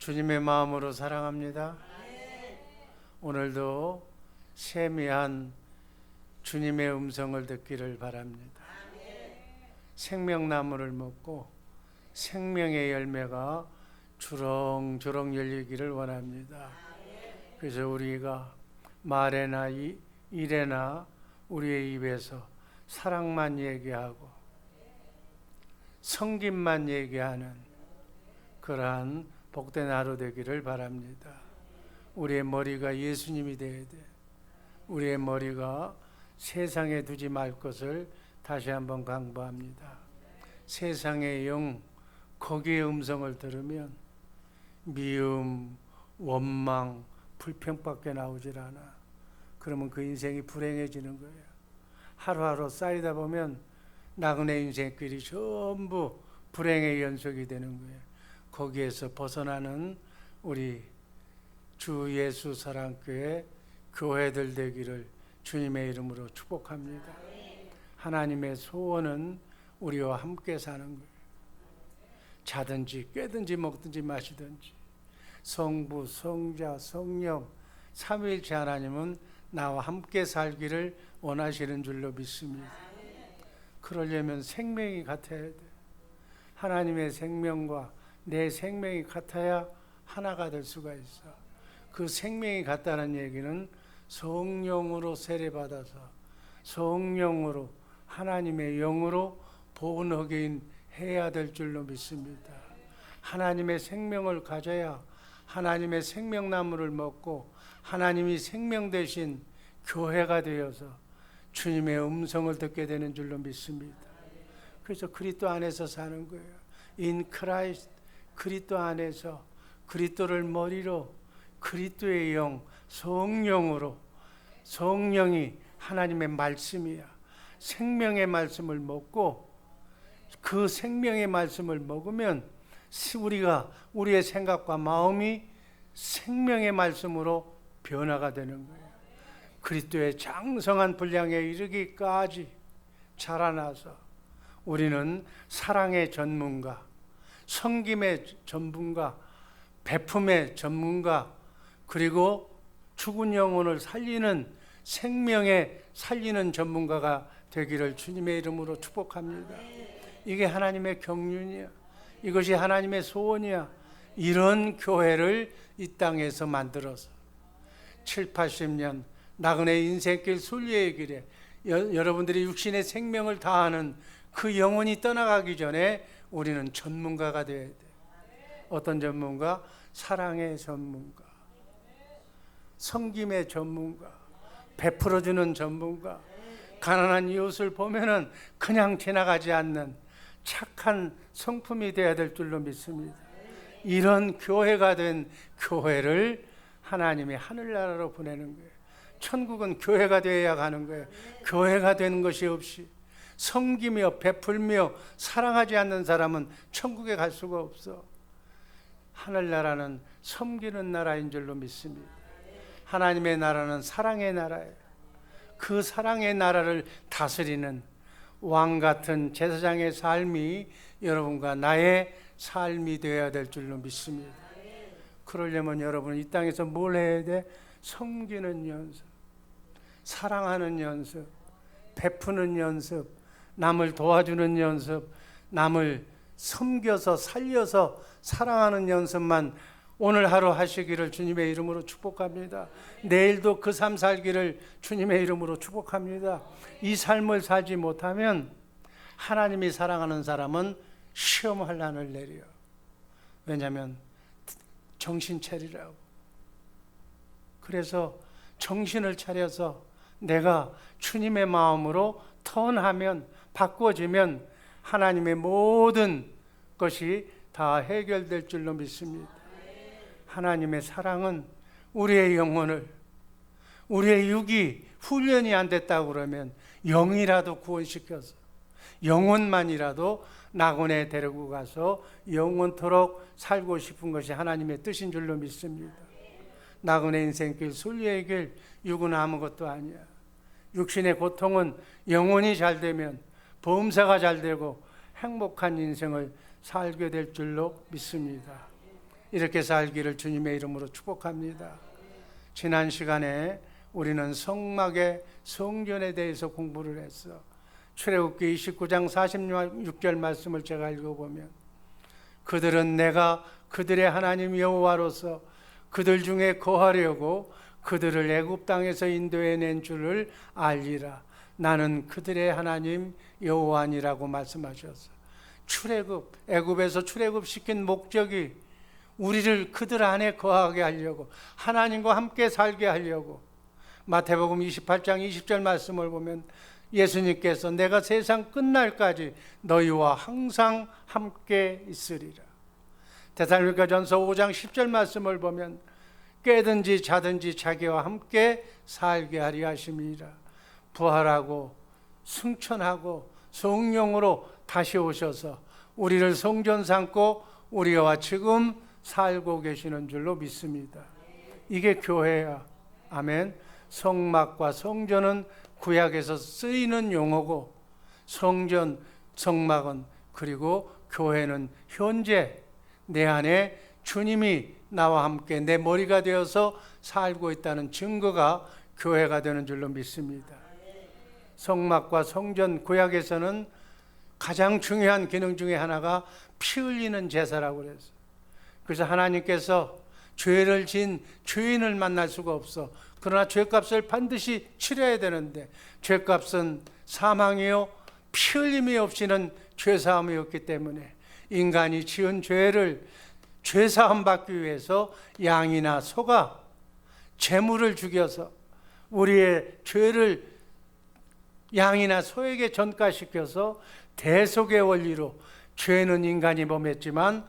주님의 마음으로 사랑합니다. 오늘도 세미한 주님의 음성을 듣기를 바랍니다. 생명나무를 먹고 생명의 열매가 주렁주렁 열리기를 원합니다. 그래서 우리가 말에나 일에나 우리의 입에서 사랑만 얘기하고 성김만 얘기하는 그러한 복된 하루 되기를 바랍니다. 우리의 머리가 예수님이 되어야 돼. 우리의 머리가 세상에 두지 말 것을 다시 한번 강조합니다. 세상의 영, 거기에 음성을 들으면 미움, 원망, 불평밖에 나오질 않아. 그러면 그 인생이 불행해지는 거예요. 하루하루 쌓이다 보면 나그네 인생길이 전부 불행의 연속이 되는 거예요. 거기에서 벗어나는 우리 주 예수 사랑교회 교회들 되기를 주님의 이름으로 축복합니다. 하나님의 소원은 우리와 함께 사는 거예요. 자든지 깨든지 먹든지 마시든지 성부, 성자, 성령 삼위일체 하나님은 나와 함께 살기를 원하시는 줄로 믿습니다. 그러려면 생명이 같아야 돼. 하나님의 생명과 내 생명이 같아야 하나가 될 수가 있어. 그 생명이 같다는 얘기는 성령으로 세례받아서 성령으로 하나님의 영으로 본흑인 해야 될 줄로 믿습니다. 하나님의 생명을 가져야 하나님의 생명나무를 먹고 하나님이 생명 대신 교회가 되어서 주님의 음성을 듣게 되는 줄로 믿습니다. 그래서 그리스도 안에서 사는 거예요. In Christ, 그리스도 안에서 그리스도를 머리로 그리스도의 영, 성령으로 성령이 하나님의 말씀이야. 생명의 말씀을 먹고 그 생명의 말씀을 먹으면 우리의 생각과 마음이 생명의 말씀으로 변화가 되는 거예요. 그리스도의 장성한 분량에 이르기까지 자라나서 우리는 사랑의 전문가, 섬김의 전문가, 베품의 전문가, 그리고 죽은 영혼을 살리는 생명에 살리는 전문가가 되기를 주님의 이름으로 축복합니다. 이게 하나님의 경륜이야. 이것이 하나님의 소원이야. 이런 교회를 이 땅에서 만들어서 7, 80년 나그네 인생길 순례의 길에 여러분들이 육신의 생명을 다하는 그 영혼이 떠나가기 전에 우리는 전문가가 되어야 돼. 어떤 전문가? 사랑의 전문가, 섬김의 전문가, 베풀어주는 전문가, 가난한 이웃을 보면은 그냥 지나가지 않는 착한 성품이 되어야 될 줄로 믿습니다. 이런 교회가 된 교회를 하나님이 하늘나라로 보내는 거예요. 천국은 교회가 되어야 가는 거예요. 교회가 되는 것이 없이 섬기며 베풀며 사랑하지 않는 사람은 천국에 갈 수가 없어. 하늘나라는 섬기는 나라인 줄로 믿습니다. 하나님의 나라는 사랑의 나라예요. 그 사랑의 나라를 다스리는 왕 같은 제사장의 삶이 여러분과 나의 삶이 되어야 될 줄로 믿습니다. 그러려면 여러분은 이 땅에서 뭘 해야 돼? 섬기는 연습, 사랑하는 연습, 베푸는 연습, 남을 도와주는 연습, 남을 섬겨서 살려서 사랑하는 연습만 오늘 하루 하시기를 주님의 이름으로 축복합니다. 내일도 그 삶 살기를 주님의 이름으로 축복합니다. 이 삶을 살지 못하면 하나님이 사랑하는 사람은 시험환란을 내려. 왜냐하면 정신 차리라고. 그래서 정신을 차려서 내가 주님의 마음으로 턴하면, 바꿔지면 하나님의 모든 것이 다 해결될 줄로 믿습니다. 하나님의 사랑은 우리의 영혼을, 우리의 육이 훈련이 안 됐다고 그러면 영이라도 구원시켜서 영혼만이라도 낙원에 데리고 가서 영원토록 살고 싶은 것이 하나님의 뜻인 줄로 믿습니다. 낙원의 인생길, 순례의 길, 육은 아무것도 아니야. 육신의 고통은 영혼이 잘 되면 범사가 잘 되고 행복한 인생을 살게 될 줄로 믿습니다. 이렇게 살기를 주님의 이름으로 축복합니다. 지난 시간에 우리는 성막의 성전에 대해서 공부를 했어. 출애굽기 29장 46절 말씀을 제가 읽어보면, 그들은 내가 그들의 하나님 여호와로서 그들 중에 거하려고 그들을 애굽 땅에서 인도해낸 줄을 알리라. 나는 그들의 하나님 여호와니라고 말씀하셨어. 출애굽, 애굽에서 출애굽시킨 목적이 우리를 그들 안에 거하게 하려고, 하나님과 함께 살게 하려고. 마태복음 28장 20절 말씀을 보면 예수님께서 내가 세상 끝날까지 너희와 항상 함께 있으리라. 데살로니가전서 5장 10절 말씀을 보면 깨든지 자든지 자기와 함께 살게 하리 하심이라. 부활하고 승천하고 성령으로 다시 오셔서 우리를 성전 삼고 우리와 지금 살고 계시는 줄로 믿습니다. 이게 교회야. 아멘. 성막과 성전은 구약에서 쓰이는 용어고, 성전, 성막은, 그리고 교회는 현재 내 안에 주님이 나와 함께 내 머리가 되어서 살고 있다는 증거가 교회가 되는 줄로 믿습니다. 성막과 성전, 구약에서는 가장 중요한 기능 중에 하나가 피 흘리는 제사라고 그랬어요. 그래서 하나님께서 죄를 지은 죄인을 만날 수가 없어. 그러나 죄값을 반드시 치러야 되는데, 죄값은 사망이요 피 흘림이 없이는 죄사함이 없기 때문에 인간이 지은 죄를 죄사함 받기 위해서 양이나 소가 제물을 죽여서 우리의 죄를 양이나 소에게 전가시켜서 대속의 원리로, 죄는 인간이 범했지만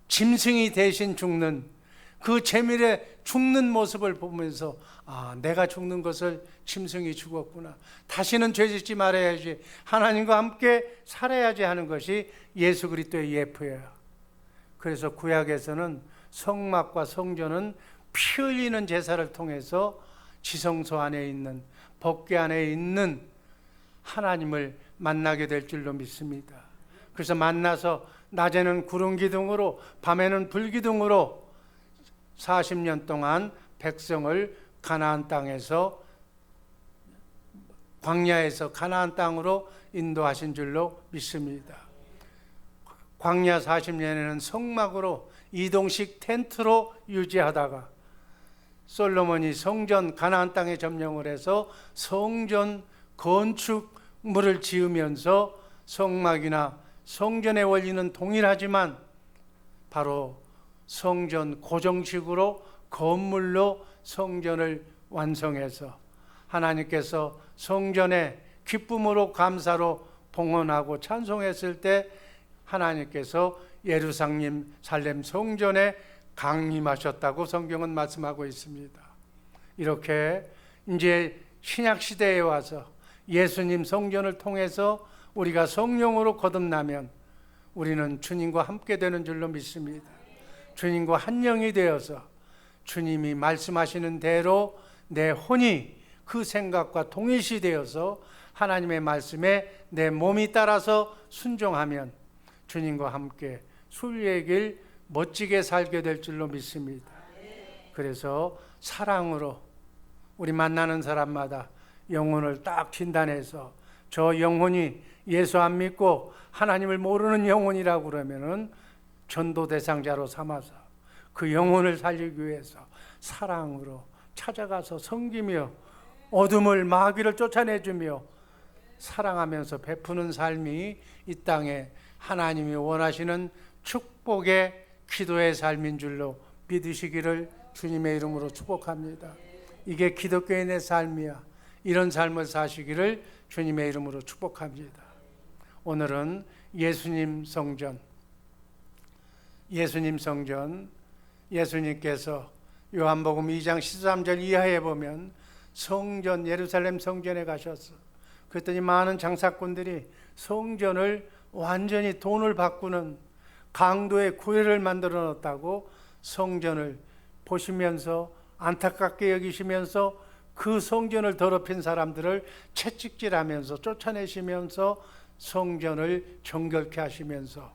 짐승이 대신 죽는 그 제물의 죽는 모습을 보면서, 아, 내가 죽는 것을 짐승이 죽었구나, 다시는 죄짓지 말아야지, 하나님과 함께 살아야지 하는 것이 예수 그리스도의 예표예요. 그래서 구약에서는 성막과 성전은 피 흘리는 제사를 통해서 지성소 안에 있는, 법궤 안에 있는 하나님을 만나게 될 줄로 믿습니다. 그래서 만나서 낮에는 구름 기둥으로 밤에는 불 기둥으로 40년 동안 백성을 가나안 땅에서, 광야에서 가나안 땅으로 인도하신 줄로 믿습니다. 광야 40년에는 성막으로 이동식 텐트로 유지하다가 솔로몬이 성전, 가나안 땅에 점령을 해서 성전 건축물을 지으면서 성막이나 성전의 원리는 동일하지만 바로 성전 고정식으로 건물로 성전을 완성해서 하나님께서 성전에 기쁨으로 감사로 봉헌하고 찬송했을 때 하나님께서 예루살렘 성전에 강림하셨다고 성경은 말씀하고 있습니다. 이렇게 이제 신약 시대에 와서 예수님 성전을 통해서 우리가 성령으로 거듭나면 우리는 주님과 함께 되는 줄로 믿습니다. 주님과 한 영이 되어서 주님이 말씀하시는 대로 내 혼이 그 생각과 동일시 되어서 하나님의 말씀에 내 몸이 따라서 순종하면 주님과 함께 순리의 길 멋지게 살게 될 줄로 믿습니다. 그래서 사랑으로 우리 만나는 사람마다 영혼을 딱 진단해서, 저 영혼이 예수 안 믿고 하나님을 모르는 영혼이라고 그러면은 전도 대상자로 삼아서 그 영혼을 살리기 위해서 사랑으로 찾아가서 섬기며 어둠을, 마귀를 쫓아내주며 사랑하면서 베푸는 삶이 이 땅에 하나님이 원하시는 축복의 기도의 삶인 줄로 믿으시기를 주님의 이름으로 축복합니다. 이게 기독교인의 삶이야. 이런 삶을 사시기를 주님의 이름으로 축복합니다. 오늘은 예수님 성전, 예수님께서 요한복음 2장 13절 이하에 보면 성전, 예루살렘 성전에 가셨어. 그랬더니 많은 장사꾼들이 성전을 완전히 돈을 바꾸는 강도의 구애를 만들어 놨다고 성전을 보시면서 안타깝게 여기시면서 그 성전을 더럽힌 사람들을 채찍질하면서 쫓아내시면서 성전을 정결케 하시면서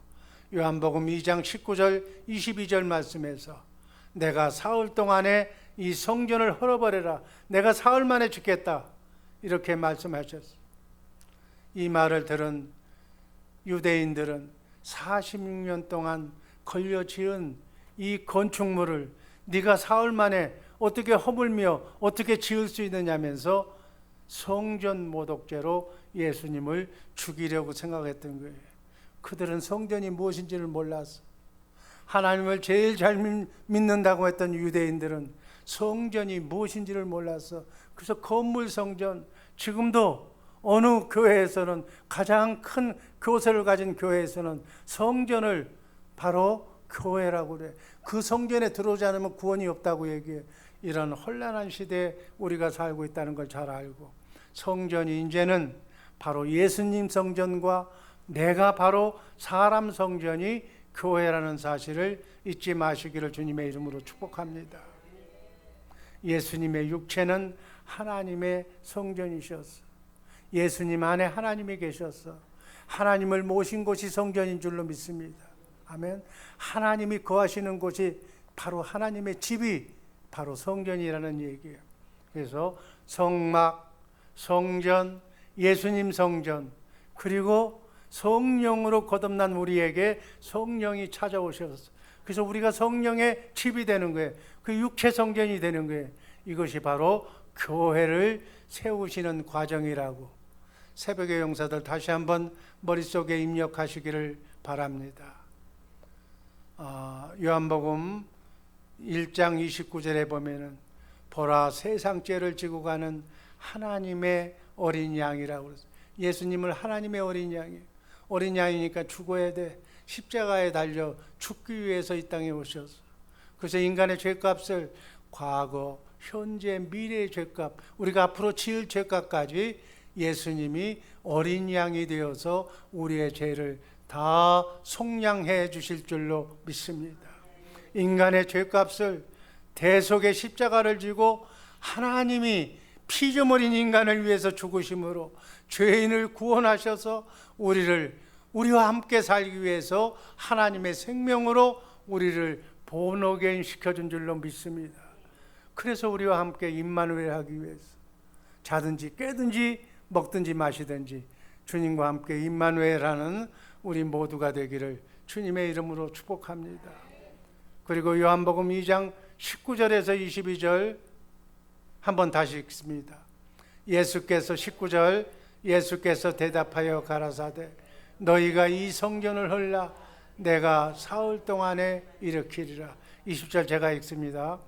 요한복음 2장 19절 22절 말씀에서 내가 사흘 동안에 이 성전을 헐어버려라, 내가 사흘 만에 죽겠다, 이렇게 말씀하셨어요. 이 말을 들은 유대인들은 46년 동안 걸려 지은 이 건축물을 네가 사흘 만에 어떻게 허물며 어떻게 지을 수 있느냐면서 성전 모독죄로 예수님을 죽이려고 생각했던 거예요. 그들은 성전이 무엇인지를 몰랐어. 하나님을 제일 잘 믿는다고 했던 유대인들은 성전이 무엇인지를 몰랐어. 그래서 건물 성전, 지금도 어느 교회에서는, 가장 큰 교세를 가진 교회에서는 성전을 바로 교회라고 그래. 그 성전에 들어오지 않으면 구원이 없다고 얘기해. 이런 혼란한 시대에 우리가 살고 있다는 걸 잘 알고, 성전이 이제는 바로 예수님 성전과 내가 바로 사람 성전이 교회라는 사실을 잊지 마시기를 주님의 이름으로 축복합니다. 예수님의 육체는 하나님의 성전이셨어. 예수님 안에 하나님이 계셨어. 하나님을 모신 곳이 성전인 줄로 믿습니다. 아멘. 하나님이 거하시는 곳이 바로 하나님의 집이 바로 성전이라는 얘기예요. 그래서 성막, 성전, 예수님 성전, 그리고 성령으로 거듭난 우리에게 성령이 찾아오셔서, 그래서 우리가 성령의 집이 되는 거예요. 그 육체 성전이 되는 거예요. 이것이 바로 교회를 세우시는 과정이라고 새벽의 용사들 다시 한번 머릿속에 입력하시기를 바랍니다. 요한복음 1장 29절에 보면은 보라, 세상 죄를 지고 가는 하나님의 어린 양이라고 그랬어요. 예수님을 하나님의 어린 양이에요. 어린 양이니까 죽어야 돼. 십자가에 달려 죽기 위해서 이 땅에 오셨어. 그래서 인간의 죄값을 과거, 현재, 미래의 죄값, 우리가 앞으로 지을 죄값까지 예수님이 어린 양이 되어서 우리의 죄를 다 속량해 주실 줄로 믿습니다. 인간의 죄값을 대속의 십자가를 지고 하나님이 피좀 흘린 인간을 위해서 죽으심으로 죄인을 구원하셔서 우리와 함께 살기 위해서 하나님의 생명으로 우리를 본어게인 시켜준 줄로 믿습니다. 그래서 우리와 함께 임마누엘 하기 위해서 자든지 깨든지 먹든지 마시든지 주님과 함께 임마누엘 하는 우리 모두가 되기를 주님의 이름으로 축복합니다. 그리고 요한복음 2장 19절에서 22절 한번 다시 읽습니다. 예수께서 19절, 예수께서 대답하여 가라사대 너희가 이 성전을 헐라 내가 사흘 동안에 일으키리라. 20절 제가 읽습니다.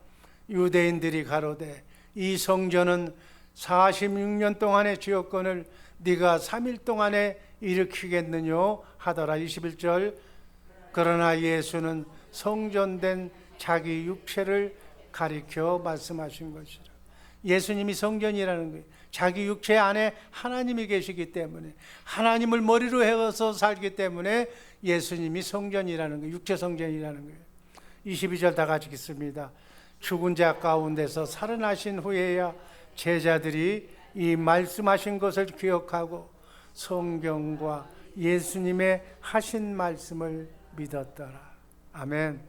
유대인들이 가로되 이 성전은 46년 동안의 지었건을 네가 3일 동안에 일으키겠느냐 하더라. 21절 그러나 예수는 성전된 자기 육체를 가리켜 말씀하신 것이라. 예수님이 성전이라는 거예요. 자기 육체 안에 하나님이 계시기 때문에, 하나님을 머리로 해서 살기 때문에 예수님이 성전이라는 거예요. 육체 성전이라는 거예요. 22절 다 같이 읽습니다. 죽은 자 가운데서 살아나신 후에야 제자들이 이 말씀하신 것을 기억하고 성경과 예수님의 하신 말씀을 믿었더라. 아멘.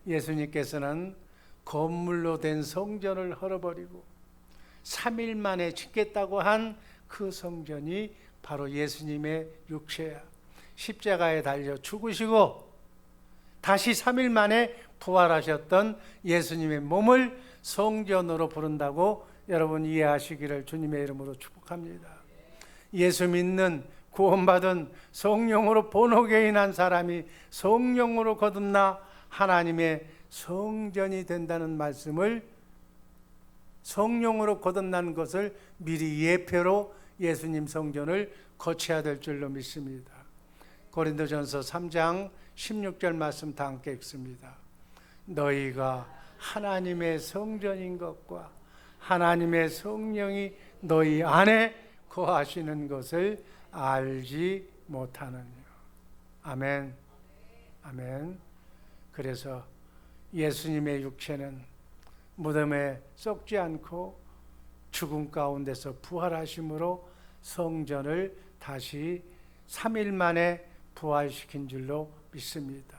예수님께서는 건물로 된 성전을 헐어버리고 3일 만에 짓겠다고 한 그 성전이 바로 예수님의 육체야. 십자가에 달려 죽으시고 다시 3일 만에 부활하셨던 예수님의 몸을 성전으로 부른다고 여러분 이해하시기를 주님의 이름으로 축복합니다. 예수 믿는 구원받은 성령으로 본어게인한 사람이 성령으로 거듭나 하나님의 성전이 된다는 말씀을, 성령으로 거듭난 것을 미리 예표로 예수님 성전을 거쳐야 될 줄로 믿습니다. 고린도전서 3장 16절 말씀 다 함께 읽습니다. 너희가 하나님의 성전인 것과 하나님의 성령이 너희 안에 거하시는 것을 알지 못하느냐. 아멘. 아멘. 그래서 예수님의 육체는 무덤에 썩지 않고 죽음 가운데서 부활하심으로 성전을 다시 3일 만에 부활시킨 줄로 믿습니다.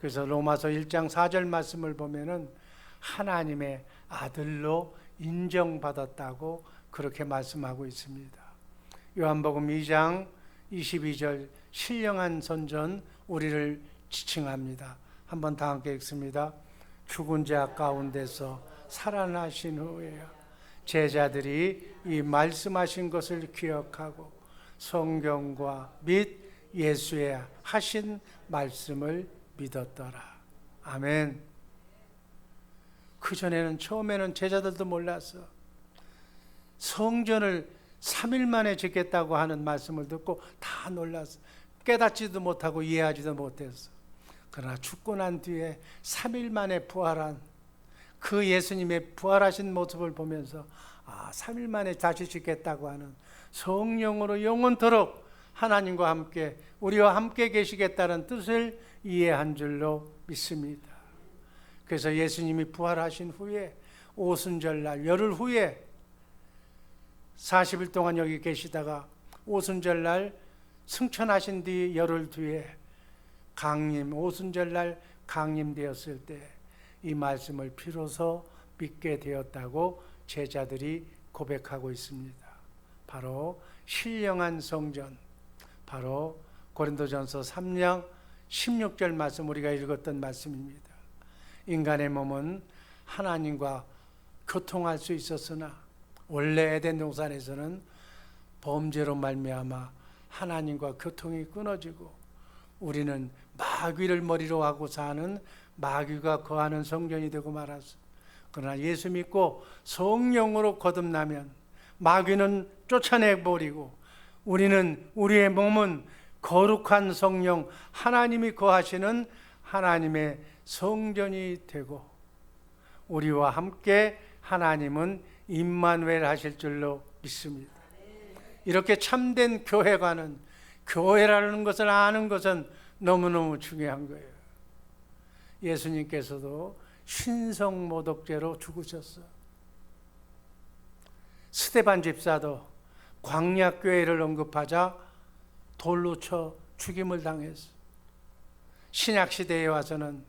그래서 로마서 1장 4절 말씀을 보면은 하나님의 아들로 인정받았다고 그렇게 말씀하고 있습니다. 요한복음 2장 22절 신령한 선전 우리를 지칭합니다. 한번 다 함께 읽습니다. 죽은 자 가운데서 살아나신 후에 제자들이 이 말씀하신 것을 기억하고 성경과 및 예수의 하신 말씀을 믿었더라. 아멘. 그전에는 처음에는 제자들도 몰랐어. 성전을 3일 만에 짓겠다고 하는 말씀을 듣고 다 놀랐어. 깨닫지도 못하고 이해하지도 못했어. 그러나 죽고 난 뒤에 3일 만에 부활한 그 예수님의 부활하신 모습을 보면서 3일 만에 다시 짓겠다고 하는 성령으로 영원토록 하나님과 함께 우리와 함께 계시겠다는 뜻을 이해한 줄로 믿습니다. 그래서 예수님이 부활하신 후에 오순절날 열흘 후에 40일 동안 여기 계시다가 오순절날 승천하신 뒤 열흘 뒤에 오순절날 강림되었을 때 이 말씀을 비로소 믿게 되었다고 제자들이 고백하고 있습니다. 바로 신령한 성전, 바로 고린도전서 3장 16절 말씀 우리가 읽었던 말씀입니다. 인간의 몸은 하나님과 교통할 수 있었으나 원래 에덴 동산에서는 범죄로 말미암아 하나님과 교통이 끊어지고 우리는 마귀를 머리로 하고 사는 마귀가 거하는 성전이 되고 말았어. 그러나 예수 믿고 성령으로 거듭나면 마귀는 쫓아내버리고 우리의 몸은 거룩한 성령 하나님이 거하시는 하나님의 성전이 되고 우리와 함께 하나님은 임마누엘 하실 줄로 믿습니다. 이렇게 참된 교회라는 것을 아는 것은 너무너무 중요한 거예요. 예수님께서도 신성모독죄로 죽으셨어. 스데반 집사도 광야교회를 언급하자 돌로 쳐 죽임을 당했어. 신약시대에 와서는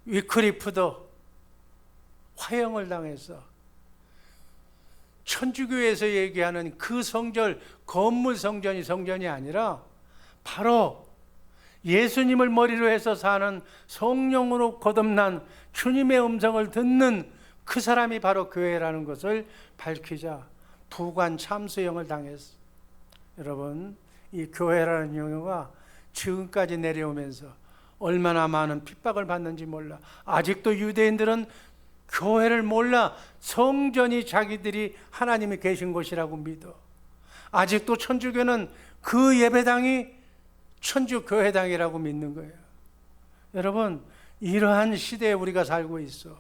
위클리프도 화형을 당했어. 천주교에서 얘기하는 그 성전, 건물 성전이 아니라 바로 예수님을 머리로 해서 사는 성령으로 거듭난 주님의 음성을 듣는 그 사람이 바로 교회라는 것을 밝히자 부관 참수형을 당했어. 여러분, 이 교회라는 용어가 지금까지 내려오면서 얼마나 많은 핍박을 받는지 몰라. 아직도 유대인들은 교회를 몰라 성전이 자기들이 하나님이 계신 곳이라고 믿어. 아직도 천주교는 그 예배당이 천주교회당이라고 믿는 거예요. 여러분, 이러한 시대에 우리가 살고 있어.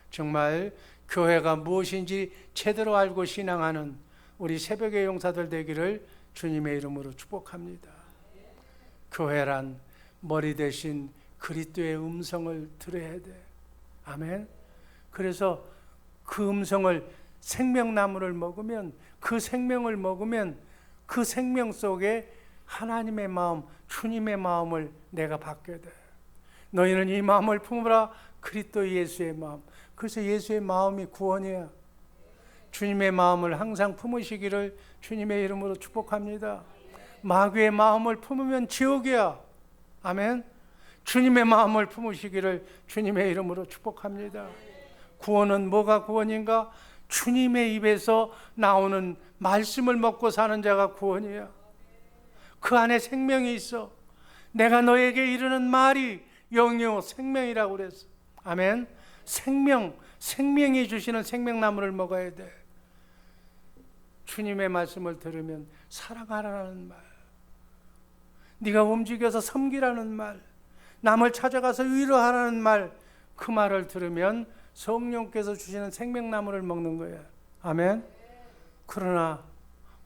정말 교회가 무엇인지 제대로 알고 신앙하는 우리 새벽의 용사들 되기를 주님의 이름으로 축복합니다. 교회란 머리 대신 그리스도의 음성을 들어야 돼. 아멘. 그래서 그 음성을 생명나무를 먹으면 그 생명을 먹으면 그 생명 속에 하나님의 마음, 주님의 마음을 내가 받게 돼. 너희는 이 마음을 품으라. 그리스도 예수의 마음. 그래서 예수의 마음이 구원이야. 주님의 마음을 항상 품으시기를 주님의 이름으로 축복합니다. 마귀의 마음을 품으면 지옥이야. 아멘. 주님의 마음을 품으시기를 주님의 이름으로 축복합니다. 구원은 뭐가 구원인가? 주님의 입에서 나오는 말씀을 먹고 사는 자가 구원이야. 그 안에 생명이 있어. 내가 너에게 이르는 말이 영이요 생명이라고 그랬어. 아멘. 생명이 주시는 생명나무를 먹어야 돼. 주님의 말씀을 들으면 사랑하라는 말, 네가 움직여서 섬기라는 말, 남을 찾아가서 위로하라는 말, 그 말을 들으면 성령께서 주시는 생명나무를 먹는 거예요. 아멘. 그러나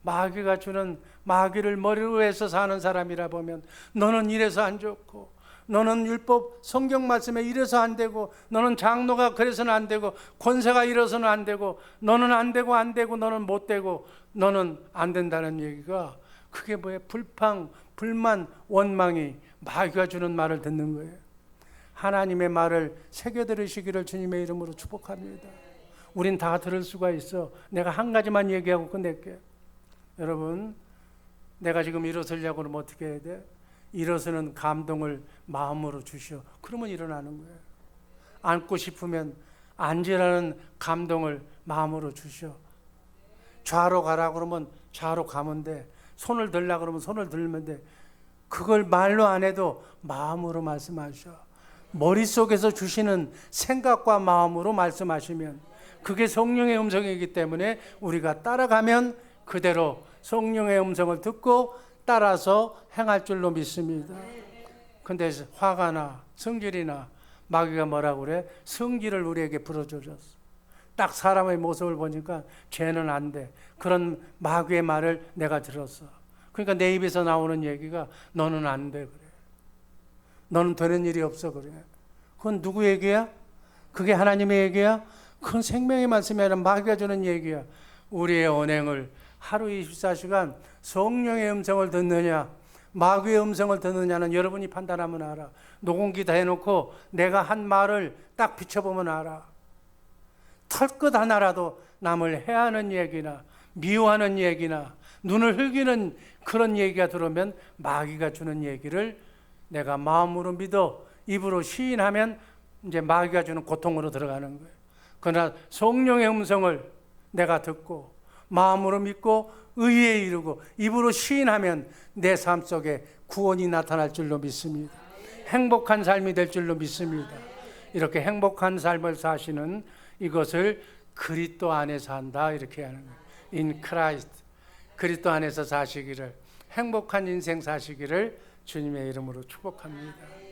마귀가 주는 마귀를 머리로 해서 사는 사람이라 보면 너는 이래서 안 좋고, 너는 율법 성경 말씀에 이래서 안 되고, 너는 장로가 그래서는 안 되고, 권세가 이래서는 안 되고, 너는 안 되고 너는 못 되고 너는 안 된다는 얘기가 그게 뭐예요? 불평, 불만, 원망이 마귀가 주는 말을 듣는 거예요. 하나님의 말을 새겨 들으시기를 주님의 이름으로 축복합니다. 우린 다 들을 수가 있어. 내가 한 가지만 얘기하고 끝낼게요. 여러분, 내가 지금 일어서려고 그러면 어떻게 해야 돼? 일어서는 감동을 마음으로 주시오. 그러면 일어나는 거예요. 앉고 싶으면 앉으라는 감동을 마음으로 주시오. 좌로 가라 그러면 좌로 가면 돼. 손을 들라 그러면 손을 들면 돼. 그걸 말로 안 해도 마음으로 말씀하셔. 머릿속에서 주시는 생각과 마음으로 말씀하시면 그게 성령의 음성이기 때문에 우리가 따라가면 그대로 성령의 음성을 듣고 따라서 행할 줄로 믿습니다. 근데 화가 나, 성질이 나, 마귀가 뭐라고 그래? 성질을 우리에게 불어줘줬어. 딱 사람의 모습을 보니까 쟤는 안 돼. 그런 마귀의 말을 내가 들었어. 그러니까 내 입에서 나오는 얘기가 너는 안 돼 그래. 너는 되는 일이 없어 그래. 그건 누구 얘기야? 그게 하나님의 얘기야? 그건 생명의 말씀이 아니라 마귀가 주는 얘기야. 우리의 언행을 하루 24시간 성령의 음성을 듣느냐 마귀의 음성을 듣느냐는 여러분이 판단하면 알아. 녹음기 다 해놓고 내가 한 말을 딱 비춰보면 알아. 털끝 하나라도 남을 해하는 얘기나 미워하는 얘기나 눈을 흘기는 그런 얘기가 들어오면 마귀가 주는 얘기를 내가 마음으로 믿어 입으로 시인하면 이제 마귀가 주는 고통으로 들어가는 거예요. 그러나 성령의 음성을 내가 듣고 마음으로 믿고 의에 이르고 입으로 시인하면 내 삶 속에 구원이 나타날 줄로 믿습니다. 행복한 삶이 될 줄로 믿습니다. 이렇게 행복한 삶을 사시는 이것을 그리스도 안에서 한다 이렇게 하는 거예요. In Christ. 그리스도 안에서 사시기를 행복한 인생 사시기를 주님의 이름으로 축복합니다.